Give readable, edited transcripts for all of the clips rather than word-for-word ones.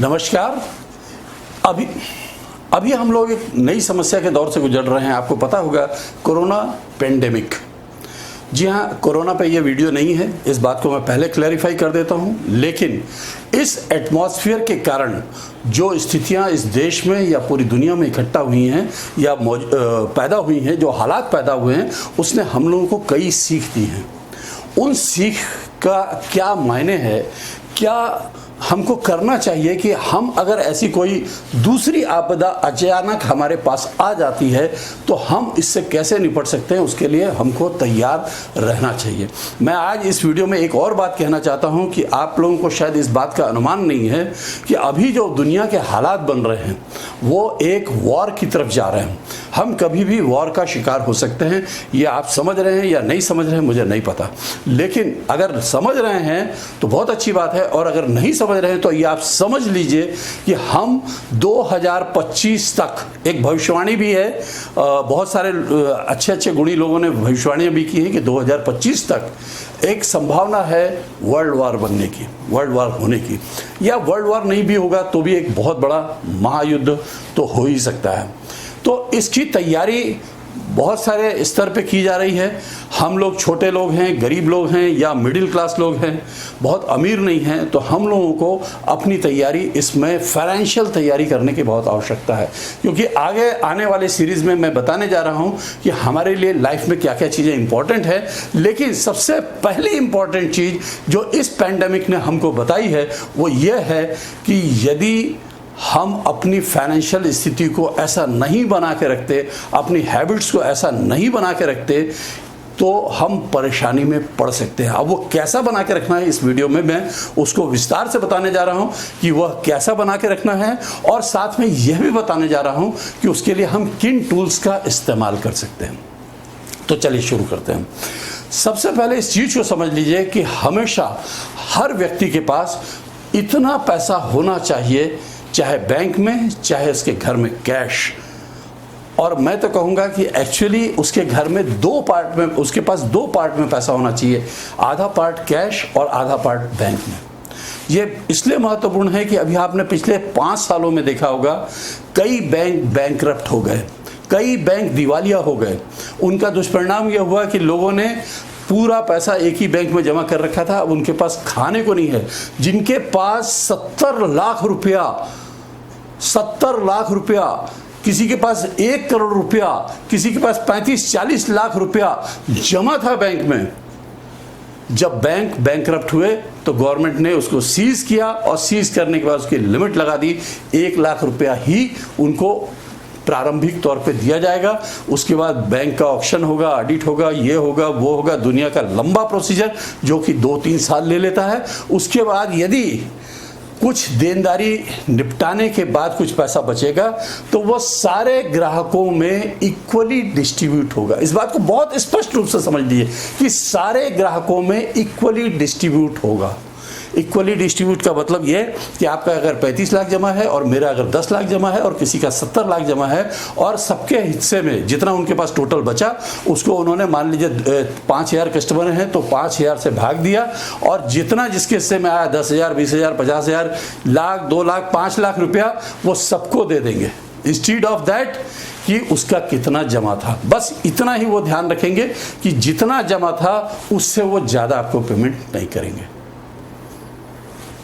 नमस्कार। अभी हम लोग एक नई समस्या के दौर से गुजर रहे हैं। आपको पता होगा, कोरोना पेंडेमिक। जी हाँ, कोरोना पे ये वीडियो नहीं है, इस बात को मैं पहले क्लैरिफाई कर देता हूँ। लेकिन इस एटमॉस्फेयर के कारण जो स्थितियाँ इस देश में या पूरी दुनिया में इकट्ठा हुई हैं या पैदा हुई हैं, जो हालात पैदा हुए हैं, उसने हम लोगों को कई सीख दी हैं। उन सीख का क्या मायने है, क्या हमको करना चाहिए कि हम अगर ऐसी कोई दूसरी आपदा अचानक हमारे पास आ जाती है तो हम इससे कैसे निपट सकते हैं, उसके लिए हमको तैयार रहना चाहिए। मैं आज इस वीडियो में एक और बात कहना चाहता हूं कि आप लोगों को शायद इस बात का अनुमान नहीं है कि अभी जो दुनिया के हालात बन रहे हैं वो एक वॉर की तरफ जा रहे हैं। हम कभी भी वॉर का शिकार हो सकते हैं। ये आप समझ रहे हैं या नहीं समझ रहे हैं मुझे नहीं पता, लेकिन अगर समझ रहे हैं तो बहुत अच्छी बात है, और अगर नहीं समझ रहे हैं तो ये आप समझ लीजिए कि हम 2025 तक, एक भविष्यवाणी भी है, बहुत सारे अच्छे गुणी लोगों ने भविष्यवाणियां भी की हैं कि 2025 तक एक संभावना है वर्ल्ड वॉर बनने की, वर्ल्ड वॉर होने की, या वर्ल्ड वॉर नहीं भी होगा तो भी एक बहुत बड़ा महायुद्ध तो हो ही सकता है। तो इसकी तैयारी बहुत सारे स्तर पे की जा रही है। हम लोग छोटे लोग हैं, गरीब लोग हैं या मिडिल क्लास लोग हैं, बहुत अमीर नहीं हैं, तो हम लोगों को अपनी तैयारी, इसमें फाइनेंशियल तैयारी करने की बहुत आवश्यकता है। क्योंकि आगे आने वाले सीरीज़ में मैं बताने जा रहा हूं कि हमारे लिए लाइफ में क्या क्या चीज़ें इंपॉर्टेंट है। लेकिन सबसे पहली इंपॉर्टेंट चीज़ जो इस पैंडेमिक ने हमको बताई है वो ये है कि यदि हम अपनी फाइनेंशियल स्थिति को ऐसा नहीं बना के रखते, अपनी हैबिट्स को ऐसा नहीं बना के रखते, तो हम परेशानी में पड़ सकते हैं। अब वो कैसा बना के रखना है, इस वीडियो में मैं उसको विस्तार से बताने जा रहा हूं कि वह कैसा बना के रखना है, और साथ में यह भी बताने जा रहा हूं कि उसके लिए हम किन टूल्स का इस्तेमाल कर सकते हैं। तो चलिए शुरू करते हैं। सबसे पहले इस चीज़ को समझ लीजिए कि हमेशा हर व्यक्ति के पास इतना पैसा होना चाहिए, चाहे बैंक में, चाहे उसके घर में कैश। और मैं तो कहूँगा कि एक्चुअली उसके घर में दो पार्ट में, उसके पास दो पार्ट में पैसा होना चाहिए, आधा पार्ट कैश और आधा पार्ट बैंक में। ये इसलिए महत्वपूर्ण है कि अभी आपने पिछले 5 सालों में देखा होगा कई बैंक बैंकरप्ट हो गए, कई बैंक दिवालिया हो गए। उनका दुष्परिणाम यह हुआ कि लोगों ने पूरा पैसा एक ही बैंक में जमा कर रखा था, अब उनके पास खाने को नहीं है। जिनके पास 70 लाख रुपया, किसी के पास 1 करोड़ रुपया, किसी के पास 35-40 लाख रुपया जमा था बैंक में, जब बैंक बैंकरप्ट हुए तो गवर्नमेंट ने उसको सीज किया, और सीज करने के बाद उसकी लिमिट लगा दी। 1 लाख रुपया ही उनको प्रारंभिक तौर पे दिया जाएगा। उसके बाद बैंक का ऑक्शन होगा, ऑडिट होगा, ये होगा, वो होगा, दुनिया का लंबा प्रोसीजर जो कि 2-3 साल ले लेता है। उसके बाद यदि कुछ देनदारी निपटाने के बाद कुछ पैसा बचेगा तो वह सारे ग्राहकों में इक्वली डिस्ट्रीब्यूट होगा। इस बात को बहुत स्पष्ट रूप से समझ लीजिए कि सारे ग्राहकों में इक्वली डिस्ट्रीब्यूट होगा। इक्वली डिस्ट्रीब्यूट का मतलब ये कि आपका अगर 35 लाख जमा है और मेरा अगर 10 लाख जमा है और किसी का 70 लाख जमा है, और सबके हिस्से में जितना उनके पास टोटल बचा उसको उन्होंने, मान लीजिए 5000 कस्टमर हैं तो 5000 से भाग दिया, और जितना जिसके हिस्से में आया 10,000, 20,000, 50,000, लाख, 2 लाख, 5 लाख रुपया वो सबको दे देंगे, इंस्टीड ऑफ दैट कि उसका कितना जमा था। बस इतना ही वो ध्यान रखेंगे कि जितना जमा था उससे वो ज़्यादा आपको पेमेंट नहीं करेंगे।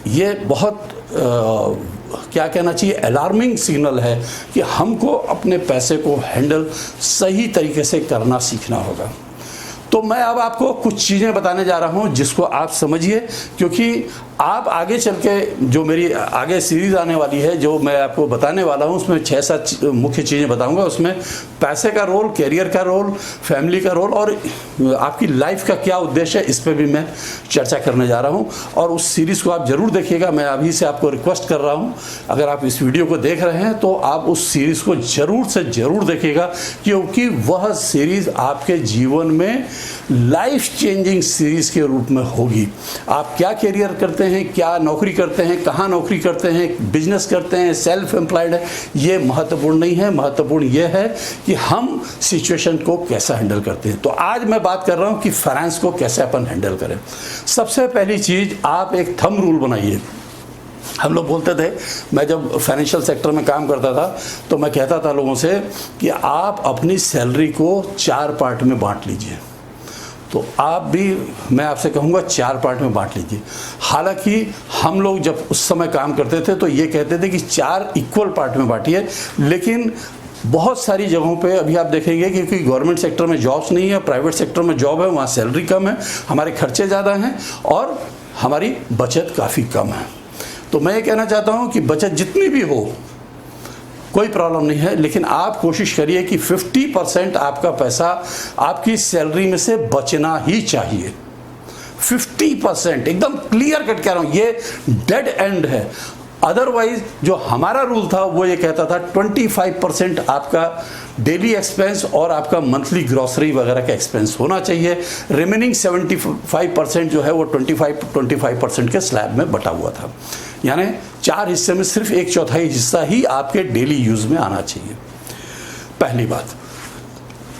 ये बहुत क्या कहना चाहिए, अलार्मिंग सिग्नल है कि हमको अपने पैसे को हैंडल सही तरीके से करना सीखना होगा। तो मैं अब आपको कुछ चीज़ें बताने जा रहा हूं जिसको आप समझिए, क्योंकि आप आगे चल के जो मेरी आगे सीरीज़ आने वाली है, जो मैं आपको बताने वाला हूं, उसमें 6-7 मुख्य चीज़ें बताऊंगा। उसमें पैसे का रोल, कैरियर का रोल, फैमिली का रोल और आपकी लाइफ का क्या उद्देश्य है, इस पर भी मैं चर्चा करने जा रहा हूं। और उस सीरीज़ को आप ज़रूर देखिएगा। मैं अभी से आपको रिक्वेस्ट कर रहा हूं, अगर आप इस वीडियो को देख रहे हैं तो आप उस सीरीज़ को ज़रूर से ज़रूर देखिएगा, क्योंकि वह सीरीज़ आपके जीवन में लाइफ चेंजिंग सीरीज़ के रूप में होगी। आप क्या कैरियर करते हैं, क्या नौकरी करते हैं, कहाँ नौकरी करते हैं, बिजनेस करते हैं, सेल्फ एम्प्लॉयड है, ये महत्वपूर्ण नहीं है। महत्वपूर्ण ये है कि हम सिचुएशन को कैसा हैंडल करते हैं। तो आज मैं बात कर रहा हूं कि फाइनेंस को कैसे अपन हैंडल करें। सबसे पहली चीज, आप एक थंब रूल बनाइए। हम लोग बोलते थे, मैं जब फाइनेंशियल सेक्टर में काम करता था तो मैं कहता था लोगों से कि आप अपनी सैलरी को 4 पार्ट में बांट लीजिए। तो आप भी, मैं आपसे कहूँगा 4 पार्ट में बांट लीजिए। हालांकि हम लोग जब उस समय काम करते थे तो ये कहते थे कि 4 इक्वल पार्ट में बांटिए, लेकिन बहुत सारी जगहों पे अभी आप देखेंगे क्योंकि गवर्नमेंट सेक्टर में जॉब्स नहीं है, प्राइवेट सेक्टर में जॉब है, वहाँ सैलरी कम है, हमारे खर्चे ज़्यादा हैं और हमारी बचत काफ़ी कम है। तो मैं ये कहना चाहता हूँ कि बचत जितनी भी हो कोई प्रॉब्लम नहीं है, लेकिन आप कोशिश करिए कि 50% आपका पैसा आपकी सैलरी में से बचना ही चाहिए। 50% एकदम क्लियर कट कह रहा हूँ, ये डेड एंड है। अदरवाइज जो हमारा रूल था वो ये कहता था 25% आपका डेली एक्सपेंस और आपका मंथली ग्रॉसरी वगैरह का एक्सपेंस होना चाहिए। रिमेनिंग 75% जो है वो 25% के स्लैब में बटा हुआ था, यानी 4 हिस्से में सिर्फ 1/4 हिस्सा ही आपके डेली यूज में आना चाहिए। पहली बात।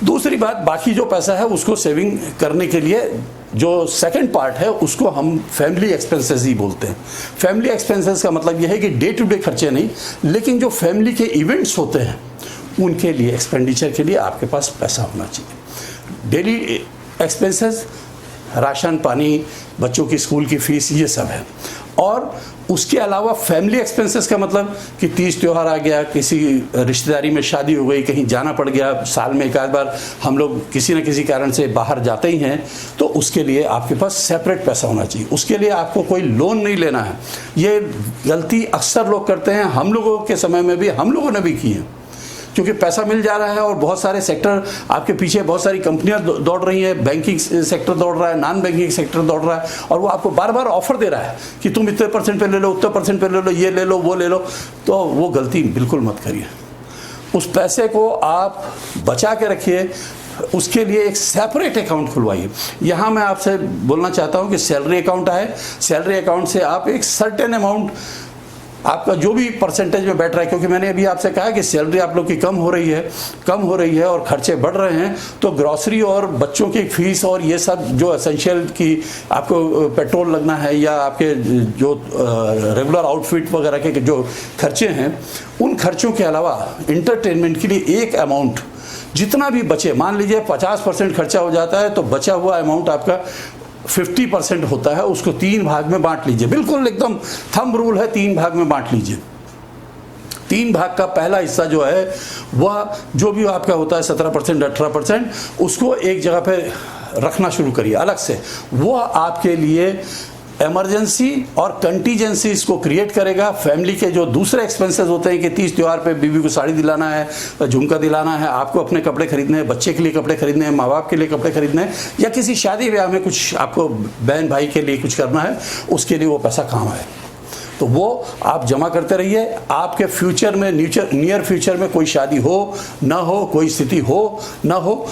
दूसरी बात, बाकी जो पैसा है उसको सेविंग करने के लिए जो सेकंड पार्ट है उसको हम फैमिली एक्सपेंसेस ही बोलते हैं। फैमिली एक्सपेंसेस का मतलब यह है कि डे टू डे खर्चे नहीं, लेकिन जो फैमिली के इवेंट्स होते हैं उनके लिए एक्सपेंडिचर के लिए आपके पास पैसा होना चाहिए। डेली एक्सपेंसेस, राशन पानी, बच्चों की स्कूल की फीस, ये सब है। और उसके अलावा फैमिली एक्सपेंसेस का मतलब कि 30 त्यौहार आ गया, किसी रिश्तेदारी में शादी हो गई, कहीं जाना पड़ गया, साल में एक आध बार हम लोग किसी न किसी कारण से बाहर जाते ही हैं, तो उसके लिए आपके पास सेपरेट पैसा होना चाहिए। उसके लिए आपको कोई लोन नहीं लेना है। ये गलती अक्सर लोग करते हैं, हम लोगों के समय में भी हम लोगों ने भी की है, क्योंकि पैसा मिल जा रहा है और बहुत सारे सेक्टर आपके पीछे, बहुत सारी कंपनियां दौड़ रही हैं, बैंकिंग सेक्टर दौड़ रहा है, नॉन बैंकिंग सेक्टर दौड़ रहा है, और वो आपको बार बार ऑफर दे रहा है कि तुम इतने % पे ले लो, उतने % पे ले लो, ये ले लो, वो ले लो। तो वो गलती बिल्कुल मत करिए। उस पैसे को आप बचा के रखिए, उसके लिए एक सेपरेट अकाउंट खुलवाइए। यहाँ मैं आपसे बोलना चाहता हूँ कि सैलरी अकाउंट है, सैलरी अकाउंट से आप एक सर्टेन अमाउंट, आपका जो भी परसेंटेज में बैठ रहा है, क्योंकि मैंने अभी आपसे कहा कि सैलरी आप लोग की कम हो रही है और खर्चे बढ़ रहे हैं, तो ग्रॉसरी और बच्चों की फीस और ये सब जो एसेंशियल की आपको पेट्रोल लगना है या आपके जो रेगुलर आउटफिट वगैरह के जो खर्चे हैं, उन खर्चों के अलावा इंटरटेनमेंट के लिए एक अमाउंट जितना भी बचे, मान लीजिए 50% खर्चा हो जाता है तो बचा हुआ अमाउंट आपका 50% होता है, उसको 3 भाग में बांट लीजिए। बिल्कुल एकदम थंब रूल है, 3 भाग में बांट लीजिए। 3 भाग का पहला हिस्सा जो है वह जो भी आपका होता है 17% 18%, उसको एक जगह पे रखना शुरू करिए अलग से। वह आपके लिए इमरजेंसी और कंटीजेंसीज को क्रिएट करेगा। फैमिली के जो दूसरे एक्सपेंसेस होते हैं कि 30 त्यौहार पे बीवी को साड़ी दिलाना है, झुमका दिलाना है, आपको अपने कपड़े खरीदने हैं, बच्चे के लिए कपड़े खरीदने हैं, माँ बाप के लिए कपड़े खरीदने हैं, या किसी शादी ब्याह में कुछ आपको बहन भाई के लिए कुछ करना है, उसके लिए वो पैसा काम आए। तो वो आप जमा करते रहिए। आपके फ्यूचर में, नियर फ्यूचर में कोई शादी हो ना हो, कोई स्थिति हो ना हो,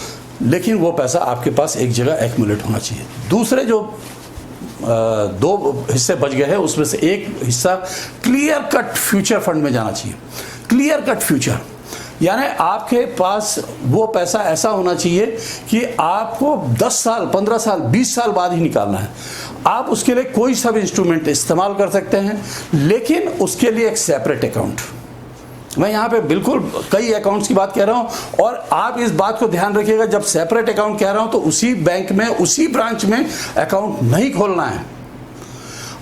लेकिन वो पैसा आपके पास एक जगह एक्यूमुलेट होना चाहिए। दूसरे जो 2 हिस्से बच गए हैं उसमें से एक हिस्सा क्लियर कट फ्यूचर फंड में जाना चाहिए। क्लियर कट फ्यूचर यानी आपके पास वो पैसा ऐसा होना चाहिए कि आपको 10 साल 15 साल 20 साल बाद ही निकालना है। आप उसके लिए कोई सब इंस्ट्रूमेंट इस्तेमाल कर सकते हैं, लेकिन उसके लिए एक सेपरेट अकाउंट। मैं यहाँ पे बिल्कुल कई अकाउंट्स की बात कह रहा हूँ, और आप इस बात को ध्यान रखिएगा, जब सेपरेट अकाउंट कह रहा हूँ तो उसी बैंक में, उसी ब्रांच में अकाउंट नहीं खोलना है।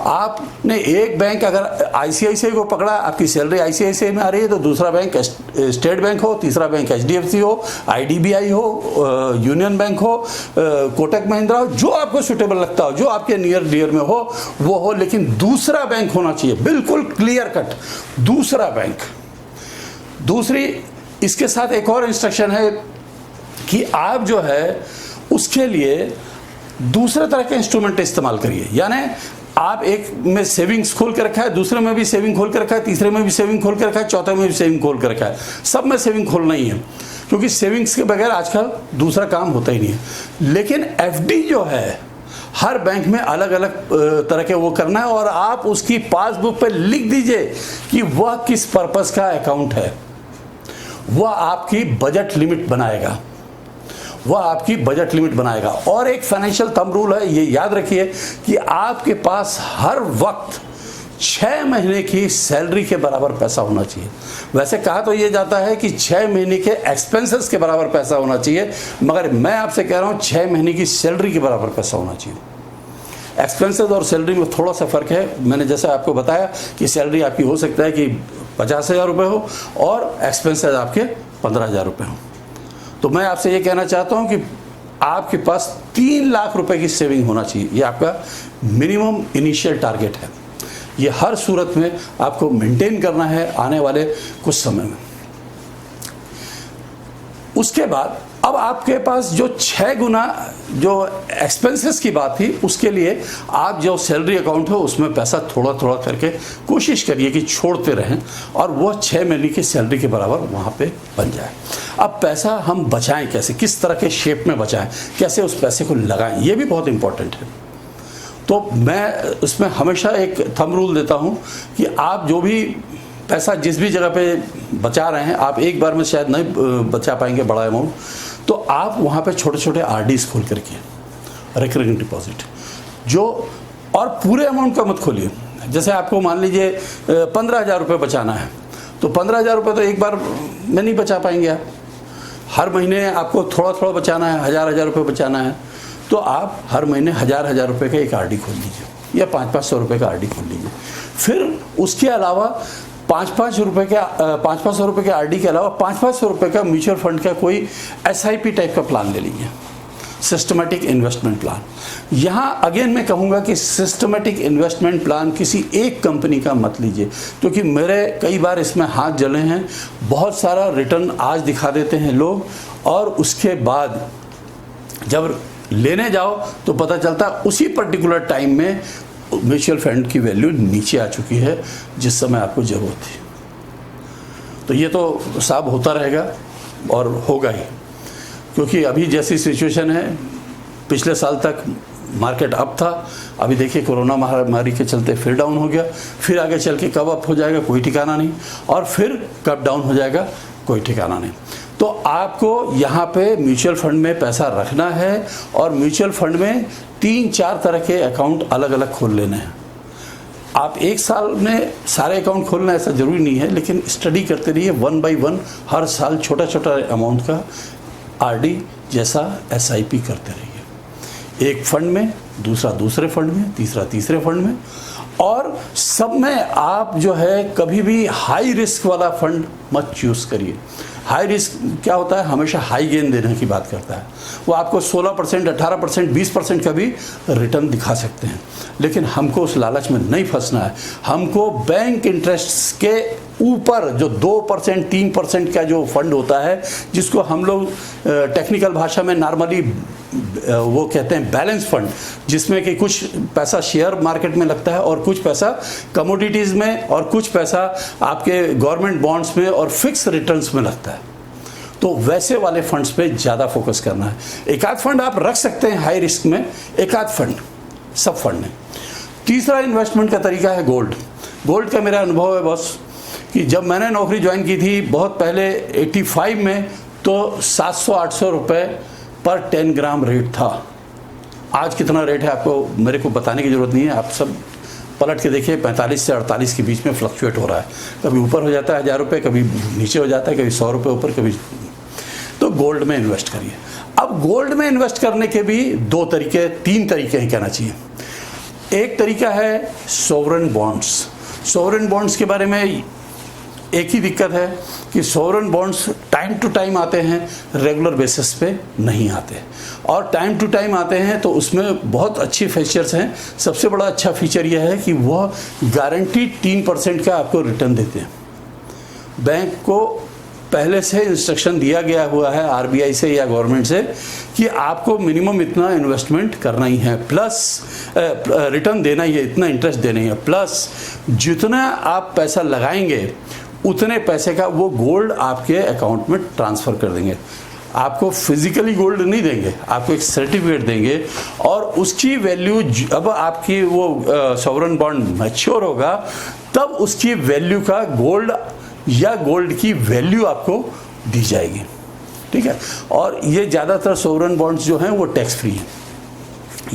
आपने एक बैंक अगर आईसीआईसीआई को पकड़ा, आपकी सैलरी आईसीआईसीआई में आ रही है, तो दूसरा बैंक स्टेट बैंक हो, तीसरा बैंक एचडीएफसी हो, आईडीबीआई हो, यूनियन बैंक हो, कोटक महिंद्रा हो, जो आपको सुटेबल लगता हो, जो आपके नियर डियर में हो वो हो, लेकिन दूसरा बैंक होना चाहिए, बिल्कुल क्लियर कट दूसरा बैंक। दूसरी, इसके साथ एक और इंस्ट्रक्शन है कि आप जो है उसके लिए दूसरे तरह के इंस्ट्रूमेंट इस्तेमाल करिए। यानी आप एक में सेविंग्स खोल के रखा है, दूसरे में भी सेविंग खोल के रखा है, तीसरे में भी सेविंग खोल के रखा है, चौथे में भी सेविंग खोल के रखा है। सब में सेविंग खोलना ही है, क्योंकि सेविंग्स के बगैर आजकल दूसरा काम होता ही नहीं है। लेकिन एफडी जो है हर बैंक में अलग अलग तरह के वो करना है, और आप उसकी पासबुक पे लिख दीजिए कि वह किस पर्पस का अकाउंट है। वह आपकी बजट लिमिट बनाएगा, वह आपकी बजट लिमिट बनाएगा। और एक फाइनेंशियल थंब रूल है, ये याद रखिए कि आपके पास हर वक्त 6 महीने की सैलरी के बराबर पैसा होना चाहिए। वैसे कहा तो ये जाता है कि 6 महीने के एक्सपेंसेस के बराबर पैसा होना चाहिए, मगर मैं आपसे कह रहा हूँ 6 महीने की सैलरी के बराबर पैसा होना चाहिए। एक्सपेंसेस और सैलरी में थोड़ा सा फ़र्क है। मैंने जैसे आपको बताया कि सैलरी आपकी हो सकता है कि 50,000 रुपये हो और एक्सपेंसेस आपके 15,000 रुपये हो। तो मैं आपसे ये कहना चाहता हूँ कि आपके पास 3 लाख रुपए की सेविंग होना चाहिए। ये आपका मिनिमम इनिशियल टारगेट है। ये हर सूरत में आपको मेंटेन करना है आने वाले कुछ समय में। उसके बाद अब आपके पास जो 6 गुना जो एक्सपेंसेस की बात थी, उसके लिए आप जो सैलरी अकाउंट हो उसमें पैसा थोड़ा थोड़ा करके कोशिश करिए कि छोड़ते रहें और वो 6 महीने की सैलरी के बराबर वहाँ पे बन जाए। अब पैसा हम बचाएं कैसे, किस तरह के शेप में बचाएं, कैसे उस पैसे को लगाएं, ये भी बहुत इंपॉर्टेंट है। तो मैं उसमें हमेशा एक थंब रूल देता हूँ कि आप जो भी पैसा जिस भी जगह पे बचा रहे हैं, आप एक बार में शायद नहीं बचा पाएंगे बड़ा अमाउंट, तो आप वहाँ पे छोटे छोटे आरडीज खोल करके, रिकरिंग डिपॉजिट जो, और पूरे अमाउंट का मत खोलिए। जैसे आपको मान लीजिए 15,000 रुपये बचाना है, तो 15,000 रुपये तो एक बार में नहीं बचा पाएंगे आप। हर महीने आपको थोड़ा थोड़ा बचाना है, 1,000 रुपये बचाना है, तो आप हर महीने 1,000 रुपये का एक आरडी खोल लीजिए या 500 रुपये का आरडी खोल लीजिए। फिर उसके अलावा 500 रुपये के आरडी के अलावा 500 रुपये का म्यूचुअल फंड का कोई SIP टाइप का प्लान ले लीजिए, सिस्टमेटिक इन्वेस्टमेंट प्लान। यहाँ अगेन मैं कहूँगा कि सिस्टमेटिक इन्वेस्टमेंट प्लान किसी एक कंपनी का मत लीजिए, क्योंकि मेरे कई बार इसमें हाथ जले हैं। बहुत सारा रिटर्न आज दिखा देते हैं लोग और उसके बाद जब लेने जाओ तो पता चलता है उसी पर्टिकुलर टाइम में म्यूचुअल फंड की वैल्यू नीचे आ चुकी है जिस समय आपको ज़रूरत थी। तो ये तो साब होता रहेगा और होगा ही, क्योंकि अभी जैसी सिचुएशन है, पिछले साल तक मार्केट अप था, अभी देखिए कोरोना महामारी के चलते फिर डाउन हो गया, फिर आगे चल के कब अप हो जाएगा कोई ठिकाना नहीं, और फिर कब डाउन हो जाएगा कोई ठिकाना नहीं। तो आपको यहाँ पे म्यूचुअल फंड में पैसा रखना है और म्यूचुअल फंड में 3-4 तरह के अकाउंट अलग अलग खोल लेने हैं। आप एक साल में सारे अकाउंट खोलना ऐसा ज़रूरी नहीं है, लेकिन स्टडी करते रहिए 1 by 1 हर साल छोटा छोटा अमाउंट का आरडी जैसा SIP करते रहिए। एक फंड में, दूसरा दूसरे फंड में, तीसरा तीसरे फंड में, और सब में आप जो है कभी भी हाई रिस्क वाला फंड मत चूज़ करिए। हाई रिस्क क्या होता है, हमेशा हाई गेन देने की बात करता है। वो आपको 16%, 18%, 20% का भी रिटर्न दिखा सकते हैं, लेकिन हमको उस लालच में नहीं फंसना है। हमको बैंक इंटरेस्ट के ऊपर जो 2%, 3% का जो फंड होता है, जिसको हम लोग टेक्निकल भाषा में नॉर्मली वो कहते हैं बैलेंस फंड, जिसमें कि कुछ पैसा शेयर मार्केट में लगता है और कुछ पैसा कमोडिटीज़ में और कुछ पैसा आपके गवर्नमेंट बॉन्ड्स में और फिक्स रिटर्न्स में लगता है। तो वैसे वाले फंड्स पे ज़्यादा फोकस करना है। एक आध फंड आप रख सकते हैं हाई रिस्क में, एक आध फंड, सब फंड नहीं। तीसरा इन्वेस्टमेंट का तरीका है गोल्ड। गोल्ड का मेरा अनुभव है बस कि जब मैंने नौकरी ज्वाइन की थी बहुत पहले 85 में, तो 700-800 रुपये पर 10 ग्राम रेट था। आज कितना रेट है आपको मेरे को बताने की ज़रूरत नहीं है, आप सब पलट के देखिए, 45 से 48 के बीच में फ्लक्चुएट हो रहा है। कभी ऊपर हो जाता है 1,000 रुपये, कभी नीचे हो जाता है, कभी 100 रुपये ऊपर, कभी। तो गोल्ड में इन्वेस्ट करिए। अब गोल्ड में इन्वेस्ट करने के भी 2 तरीके, 3 तरीके हैं कहना चाहिए। एक तरीका है सोवरेन बॉन्ड्स। सोवरेन बॉन्ड्स के बारे में एक ही दिक्कत है कि sovereign bonds time to time आते हैं, रेगुलर बेसिस पे नहीं आते, और टाइम टू टाइम आते हैं तो उसमें बहुत अच्छी फीचर्स हैं। सबसे बड़ा अच्छा फीचर यह है कि वह गारंटीड 3% का आपको रिटर्न देते हैं। बैंक को पहले से इंस्ट्रक्शन दिया गया हुआ है RBI से या गवर्नमेंट से कि आपको मिनिमम इतना इन्वेस्टमेंट करना ही है, प्लस रिटर्न देना ही है, इतना इंटरेस्ट देना ही है, प्लस जितना आप पैसा लगाएंगे उतने पैसे का वो गोल्ड आपके अकाउंट में ट्रांसफ़र कर देंगे। आपको फिजिकली गोल्ड नहीं देंगे, आपको एक सर्टिफिकेट देंगे, और उसकी वैल्यू अब आपकी वो सॉवरेन बॉन्ड मैच्योर होगा तब उसकी वैल्यू का गोल्ड या गोल्ड की वैल्यू आपको दी जाएगी। ठीक है, और ये ज़्यादातर सॉवरेन बॉन्ड्स जो हैं वो टैक्स फ्री हैं।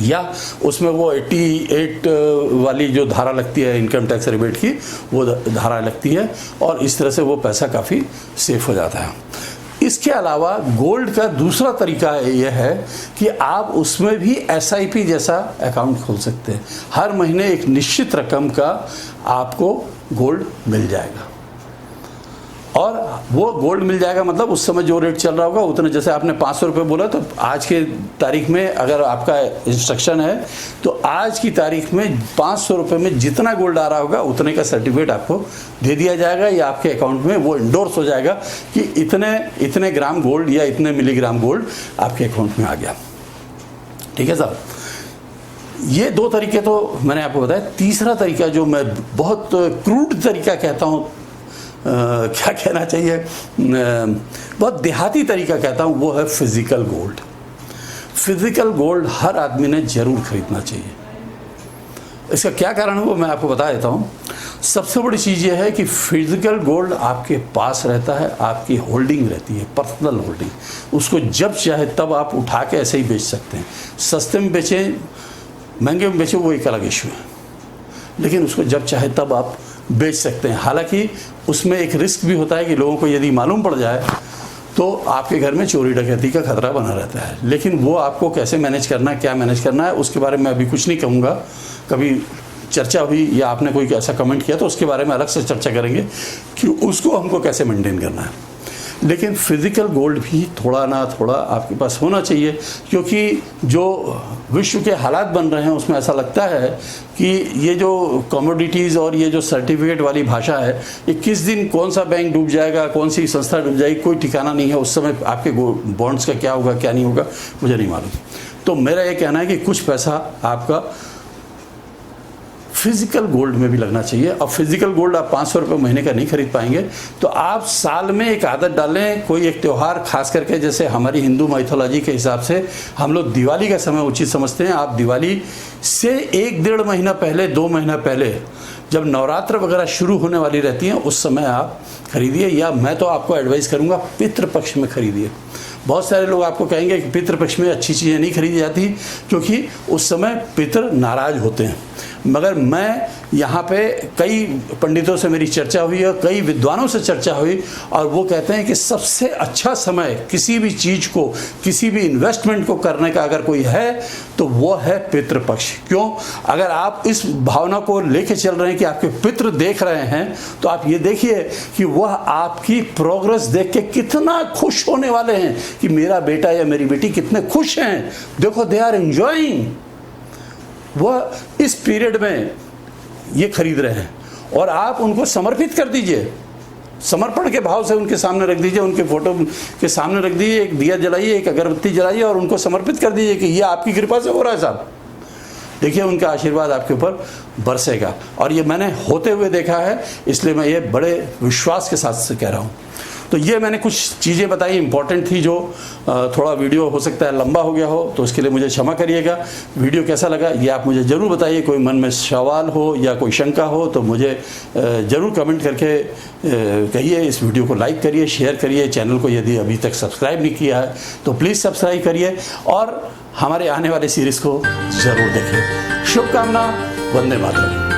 या उसमें वो 88 वाली जो धारा लगती है इनकम टैक्स रिबेट की, वो धारा लगती है और इस तरह से वो पैसा काफ़ी सेफ हो जाता है। इसके अलावा गोल्ड का दूसरा तरीका यह है कि आप उसमें भी SIP जैसा अकाउंट खोल सकते हैं। हर महीने एक निश्चित रकम का आपको गोल्ड मिल जाएगा और वो गोल्ड मिल जाएगा मतलब उस समय जो रेट चल रहा होगा उतने, जैसे आपने 500 रुपये बोला तो आज के तारीख में अगर आपका इंस्ट्रक्शन है तो आज की तारीख में 500 रुपये में जितना गोल्ड आ रहा होगा उतने का सर्टिफिकेट आपको दे दिया जाएगा या आपके अकाउंट में वो इंडोर्स हो जाएगा कि इतने ग्राम गोल्ड या इतने मिलीग्राम गोल्ड आपके अकाउंट में आ गया। ठीक है साहब, ये 2 तरीके तो मैंने आपको बताया। तीसरा तरीका जो मैं बहुत क्रूड तरीका कहता हूँ, क्या कहना चाहिए, बहुत देहाती तरीका कहता हूँ, वो है फिजिकल गोल्ड। फिजिकल गोल्ड हर आदमी ने जरूर खरीदना चाहिए। इसका क्या कारण है वो मैं आपको बता देता हूँ। सबसे बड़ी चीज़ ये है कि फिजिकल गोल्ड आपके पास रहता है, आपकी होल्डिंग रहती है, पर्सनल होल्डिंग। उसको जब चाहे तब आप उठा के ऐसे ही बेच सकते हैं। सस्ते में बेचें, महंगे में बेचें, वो एक अलग इशू है, लेकिन उसको जब चाहे तब आप बेच सकते हैं। हालांकि उसमें एक रिस्क भी होता है कि लोगों को यदि मालूम पड़ जाए तो आपके घर में चोरी डकैती का खतरा बना रहता है। लेकिन वो आपको कैसे मैनेज करना है, क्या मैनेज करना है, उसके बारे में अभी कुछ नहीं कहूँगा। कभी चर्चा हुई या आपने कोई ऐसा कमेंट किया तो उसके बारे में अलग से चर्चा करेंगे कि उसको हमको कैसे मेंटेन करना है। लेकिन फिजिकल गोल्ड भी थोड़ा ना थोड़ा आपके पास होना चाहिए, क्योंकि जो विश्व के हालात बन रहे हैं उसमें ऐसा लगता है कि ये जो कमोडिटीज़ और ये जो सर्टिफिकेट वाली भाषा है, ये किस दिन कौन सा बैंक डूब जाएगा, कौन सी संस्था डूब जाएगी, कोई ठिकाना नहीं है। उस समय आपके बॉन्ड्स का क्या होगा क्या नहीं होगा मुझे नहीं मालूम। तो मेरा ये कहना है कि कुछ पैसा आपका फिजिकल गोल्ड में भी लगना चाहिए। और फिजिकल गोल्ड आप 500 रुपये महीने का नहीं खरीद पाएंगे तो आप साल में एक आदत डालें, कोई एक त्यौहार, खास करके जैसे हमारी हिंदू माइथोलॉजी के हिसाब से हम लोग दिवाली का समय उचित समझते हैं। आप दिवाली से 1-1.5 महीना पहले, 2 महीना पहले, जब नवरात्र वगैरह शुरू होने वाली रहती हैं, उस समय आप खरीदिए। या मैं तो आपको एडवाइस करूँगा पितृपक्ष में खरीदिए। बहुत सारे लोग आपको कहेंगे कि पितृपक्ष में अच्छी चीज़ें नहीं खरीदी जाती क्योंकि उस समय पितृ नाराज होते हैं, मगर मैं यहाँ पे कई पंडितों से मेरी चर्चा हुई और कई विद्वानों से चर्चा हुई और वो कहते हैं कि सबसे अच्छा समय किसी भी चीज़ को, किसी भी इन्वेस्टमेंट को करने का अगर कोई है तो वो है पितृपक्ष। क्यों? अगर आप इस भावना को लेके चल रहे हैं कि आपके पितृ देख रहे हैं तो आप ये देखिए कि वह आपकी प्रोग्रेस देख के कितना खुश होने वाले हैं कि मेरा बेटा या मेरी बेटी कितने खुश हैं, देखो दे आर एंजॉइंग। वह इस पीरियड में ये खरीद रहे हैं और आप उनको समर्पित कर दीजिए, समर्पण के भाव से उनके सामने रख दीजिए, उनके फोटो के सामने रख दीजिए, एक दिया जलाइए, एक अगरबत्ती जलाइए और उनको समर्पित कर दीजिए कि ये आपकी कृपा से हो रहा है साहब। देखिए उनका आशीर्वाद आपके ऊपर बरसेगा और ये मैंने होते हुए देखा है, इसलिए मैं ये बड़े विश्वास के साथ से कह रहा हूँ। तो ये मैंने कुछ चीज़ें बताई इंपॉर्टेंट थी, जो थोड़ा वीडियो हो सकता है लंबा हो गया हो तो उसके लिए मुझे क्षमा करिएगा। वीडियो कैसा लगा ये आप मुझे ज़रूर बताइए। कोई मन में सवाल हो या कोई शंका हो तो मुझे ज़रूर कमेंट करके कहिए। इस वीडियो को लाइक करिए, शेयर करिए। चैनल को यदि अभी तक सब्सक्राइब नहीं किया है तो प्लीज़ सब्सक्राइब करिए और हमारे आने वाले सीरीज़ को ज़रूर देखें। शुभकामना, वंदे मातरम।